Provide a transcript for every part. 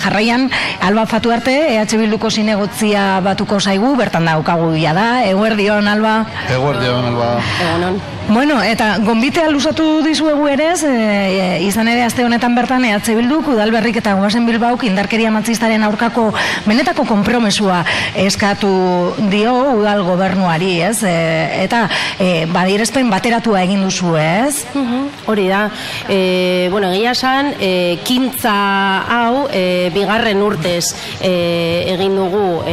Jarraian, Alba Fatuarte, EH Bilduko zinegotzia batuko zaigu, bertan daukagu da. Eguerdion, Alba. Eguerdion, Alba. Egunon. Bueno, eta gonbitea luzatu dizuegu ere, izan ere aste honetan bertan EH Bilduk, Udalberrik eta Goazen Bilbauk indarkeria matxistaren aurkako benetako konpromesua eskatu dio udal gobernuari, ez? Eta badierespen bateratua egin duzu, ez? Hori da. Bueno, egia esan, kintza hau bigarren urtez egin dugu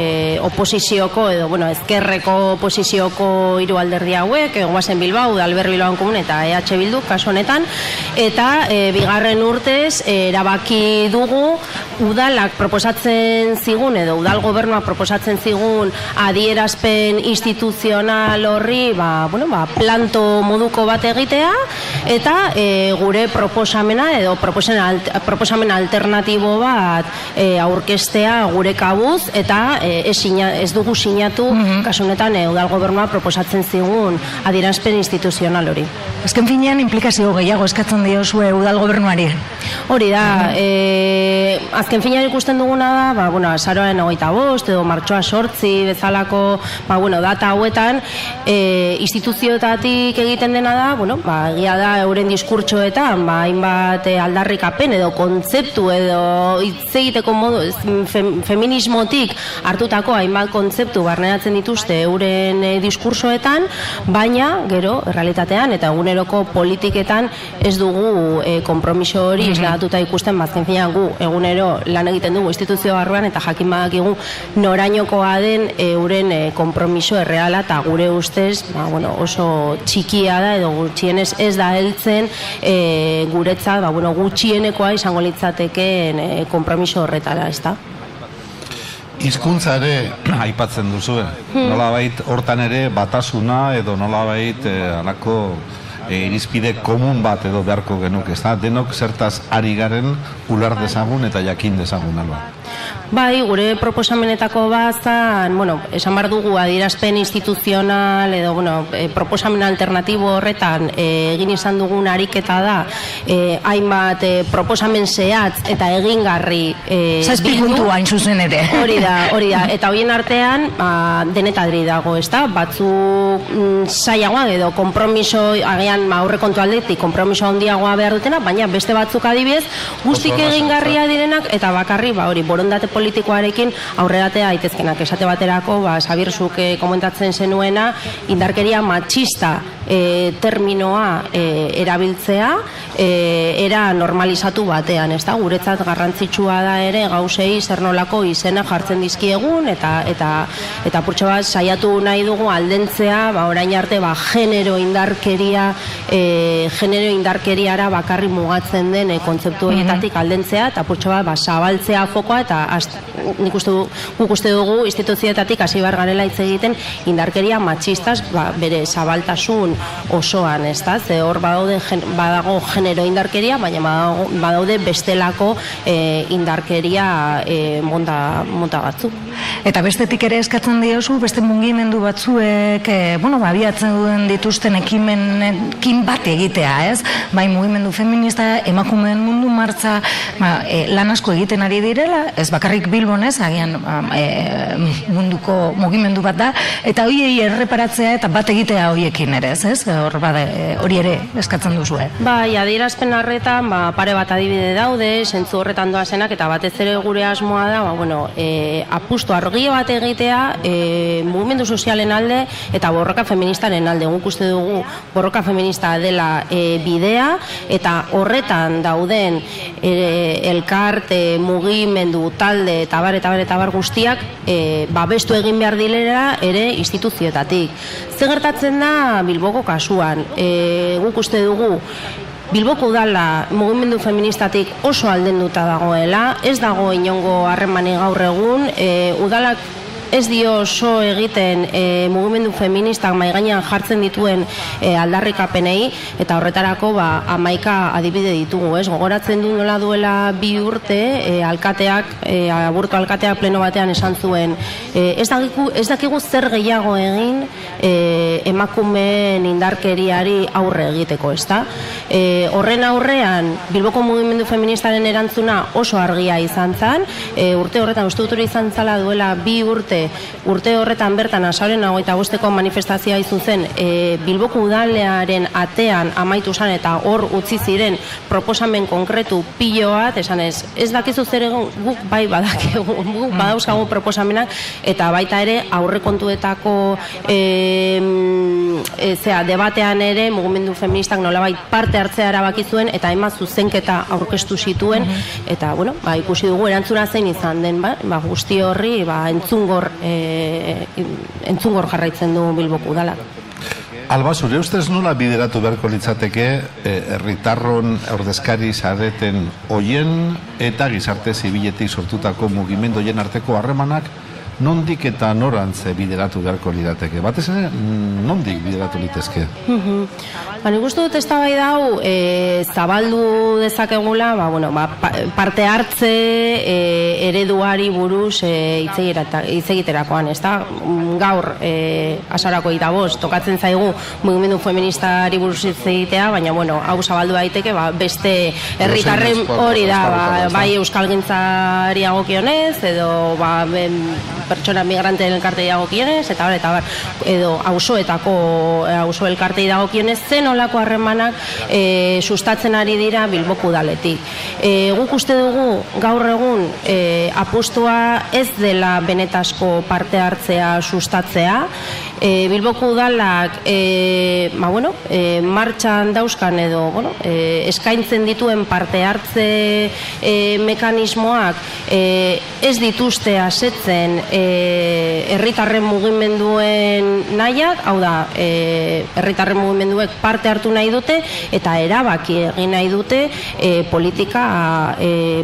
oposizioko, edo, bueno, ezkerreko oposizioko hiru alderdi hauek, Goazen Bilbao, Udalber Bilbao Komun eta EH Bildu, kasu honetan, eta bigarren urtez erabaki dugu udalak proposatzen zigun, edo udal gobernuak proposatzen zigun adierazpen instituzional horri, planto moduko bat egitea, eta gure proposamena, edo proposamen alternatibo bat aurkestea gure kabuz, eta ez dugu sinatu, kasu honetan udal gobernua proposatzen zigun adierazpen instituzional hori. Azken finean, implikazio gehiago eskatzen diozue udal gobernuari? Hori da, azken finean ikusten duguna da, azaroaren 25 edo martxoa 8 bezalako data hauetan, instituzioetatik egiten dena da, egia da euren diskurtsoetan, hainbat aldarrikapen edo kontzeptu edo hitz egiteko modu, feminismotik hartutako hainbat kontzeptu barneratzen dituzte euren diskursoetan, baina gero, realitatean eta eguneroko politiketan ez dugu konpromiso hori isladatuta ikusten, bazken finean gu egunero lan egiten dugu instituzio barruan eta jakin badakigu norainokoa den euren konpromiso erreala, eta gure ustez oso txikia da edo gutxienez ez da heltzen guretzat gutxienekoa izango litzatekeen konpromiso horretara, ez da? Hizkuntza ere aipatzen duzu, nolabait hortan ere batasuna edo nolabait alako irizpide komun bat edo beharko genuk, ez da? Denok zertaz ari garen ular dezagun eta jakin dezagun, Alba. Bai, gure proposamenetako bazan, esan behar dugu adierazpen instituzional edo, proposamen alternatibo horretan egin izan dugun ariketa da, hainbat proposamen zehatz eta egingarri zazpi puntu hain zuzen ere. Hori da, eta horien artean denetadri dago, ez da? Batzuk zailagoa edo konpromiso, agian aurrekontu aldetik konpromiso handiagoa behar dutena, baina beste batzuk adibidez guztik egingarria direnak eta bakarri, borondate politikoarekin aurreratea aitezkenak. Esate baterako, Xabier zuk komentatzen zenuena, indarkeria matxista terminoa erabiltzea era normalizatu batean, ez da? Guretzat garrantzitsua da ere gauzei zer nolako izena jartzen dizkiegun eta purtsu bat saiatu nahi dugu aldentzea, orain arte genero indarkeriara bakarri mugatzen den kontzeptu horietatik aldentzea eta purtsu bat zabaltzea fokoa, eta guk uste dugu instituzioetatik hasi behar garela hitz egiten indarkeria matxistaz bere zabaltasun osoan, ez da? Ze hor badago genero indarkeria, baina badaude bestelako indarkeria monta batzu. Eta bestetik ere eskatzen diozu, beste mugimendu batzuek, abiatzen duen dituzten ekimenekin bat egitea, ez? Bai, mugimendu feminista, emakumeen mundu martza, lan asko egiten ari direla, ez bakarrik Bilbon, ez? Agian munduko mugimendu bat da, eta horiei erreparatzea eta bat egitea horiekin ere, ez? Hori ere eskatzen duzu, Bai, adierazpen horretan, pare bat adibide daude, zentzu horretan doazenak, eta batez ere gure asmoa da, apustu argi bat egitea mugimendu sozialen alde eta borroka feministaren alde. Guk uste dugu borroka feminista dela bidea, eta horretan dauden elkarte, mugimendu, talde, eta bar guztiak babestu egin behar dilera ere instituzioetatik. Ze gertatzen da Bilboko kasuan? Guk uste dugu Bilboko udala mugimendu feministatik oso aldenduta dagoela, ez dago inongo harremani gaur egun, udalak ez dio oso egiten mugimendu feministak mahai gainean jartzen dituen aldarrikapenei, eta horretarako 11 adibide ditugu, ez? Gogoratzen du nola duela 2 urte Aburto alkateak pleno batean esan zuen, ez dakigu zer gehiago egin emakumeen indarkeriari aurre egiteko, ezta? Horren aurrean Bilboko mugimendu feministaren erantzuna oso argia izan zen, urte horretan, uste dut hori izan zala duela 2 urte horretan bertan azaroaren 25ko manifestazioa izan zen, Bilboko udalearen atean amaitu zen eta hor utzi ziren proposamen konkretu pilo bat, esan ez dakizu zer egon, guk bai badakigu, guk badauzkagu proposamenak, eta baita ere aurrekontuetako debatean ere mugimendu feministak nolabait parte hartzea erabaki zuen eta hainbat zuzenketa aurkeztu zituen, eta bueno, ikusi dugu erantzuna zein izan den, guzti horri entzungor jarraitzen du Bilboko udalak. Alba, zure ustez nola bideratu beharko litzateke herritarron ordezkari zareten hoien eta gizarte zibiletik sortutako mugimendu hoien arteko harremanak nondik eta norantz bideratu beharko lirateke? Batez ere, nondik bideratu litezke? Nik uste dut eztabaida hau zabaldu dezakegula, parte hartze ereduari buruz hitz egiterakoan, ezta? Gaur, azarako 25, tokatzen zaigu mugimendu feministari buruz hitz egitea, baina, hau zabaldu daiteke, beste herritarren hori da, bai euskalgintzari agokionez, edo pertsona migranteen elkartei dagokionez, eta edo auzo elkartei dagokionez, zen olako harremanak sustatzen ari dira Bilboko udaletik. Guk uste dugu gaur egun apustua ez dela benetazko parte hartzea sustatzea, Bilboko udalak martxan dauzkan edo eskaintzen dituen parte hartze mekanismoak ez dituzte asetzen herritarren mugimenduen nahiak, hau da, herritarren mugimenduek parte hartu nahi dute eta erabaki egin nahi dute politika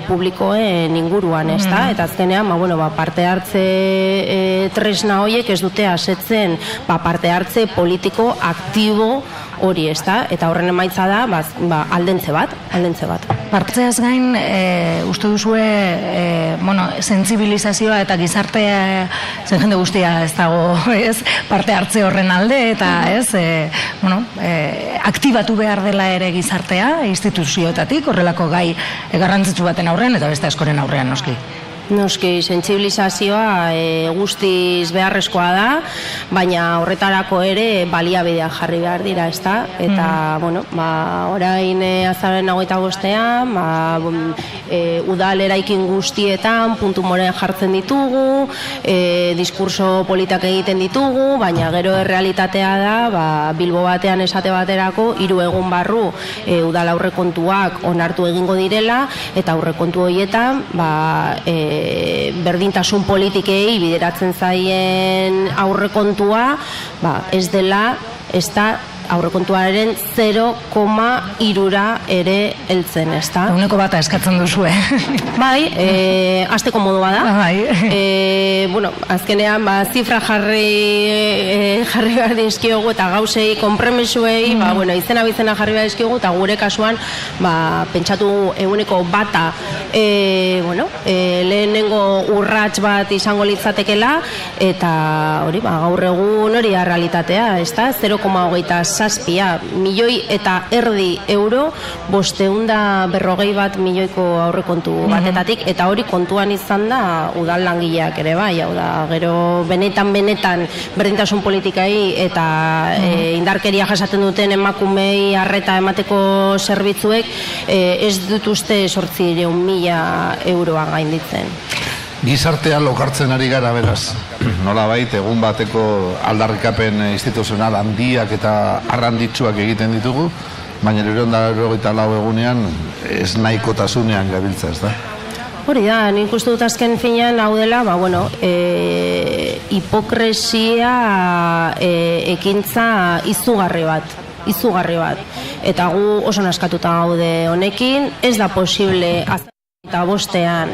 publikoen inguruan, ezta? Eta azkenean, parte hartze tresna horiek ez dute asetzen parte hartze politiko aktibo hori, ezta? Eta horren emaitza da, aldentze bat. Partzeaz gain, uste duzue, sentsibilizazioa eta gizartea, zen jende guztia ez dago, ez, parte hartze horren alde, eta ez, aktibatu behar dela ere gizartea, instituzioetatik, horrelako gai garrantzitsu baten aurrean, eta beste askoren aurrean, noski. Noski, sentsibilizazioa guztiz beharrezkoa da, baina horretarako ere baliabideak jarri behar dira, ezta? Eta, orain azaroaren 25ean, udal eraikin guztietan puntu moren jartzen ditugu, diskurso politak egiten ditugu, baina gero errealitatea da, Bilbo batean esate baterako 3 egun barru udal aurrekontuak onartu egingo direla, eta aurrekontu horietan, berdintasun politikei bideratzen zaien aurrekontua ez dela, ez da aurrekontuaren 0,3 ere heltzen, ezta? 1 eskatzen duzue. Bai, hasteko modua da. Azkenean, zifra jarri behar dizkiogu eta gauzei, konpremesuei, izena bizena jarri behar dizkiogu, eta gure kasuan, pentsatu 1 lehenengo urrats bat izango litzatekela, eta hori, gaur egun hori da realitatea, ezta? 0,27 milioi eta erdi euro 541 milioiko aurrekontu batetatik, eta hori kontuan izan da udal langileak ere bai, hau da, gero benetan berdintasun politikai eta indarkeria jasaten duten emakumei arreta emateko zerbitzuek ez dituzte 800.000 euroa gainditzen. Gizartea lokartzen ari gara, beraz. Nolabait, egun bateko aldarrikapen instituzional handiak eta arranditsuak egiten ditugu, baina 294 egunean ez nahikotasunean gabiltza, ez da? Hori da, nik uste dut azken finean hau dela, hipokresia ekintza izugarri bat. Eta gu oso naskatuta gaude honekin, ez da posible eta bostean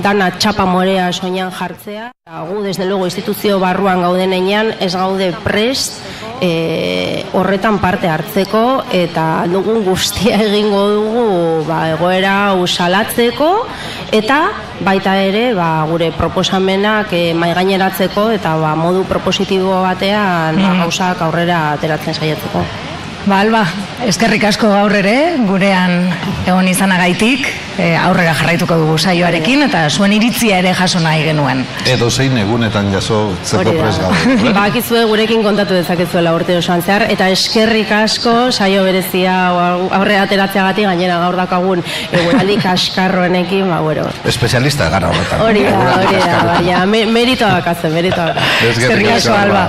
dana txapa morea soinan jartzea. Gu, desde luego, instituzio barruan gaudenean ez gaude prest horretan parte hartzeko eta dugun guztia egingo dugu egoera usalatzeko eta baita ere gure proposamenak mahaigaineratzeko eta modu propositibo batean gauzak aurrera ateratzen saiatzeko. Alba, eskerrik asko gaur ere, gurean egon izanagaitik, aurrera jarraituko dugu saioarekin, eta zuen iritzia ere jaso nahi genuen. Edo zein egunetan jasotzeko prest gaude. Bakizue gurekin kontatu dezakezuela urte osoan zehar, eta eskerrik asko saio berezia aurrera ateratzeagatik gainera gaur dakagun eguraldi kaskarroenekin, Espezialista gara horretan. Hori da, meritoa bakatzen, meritoa bakatzen. Eskerrik asko, Alba.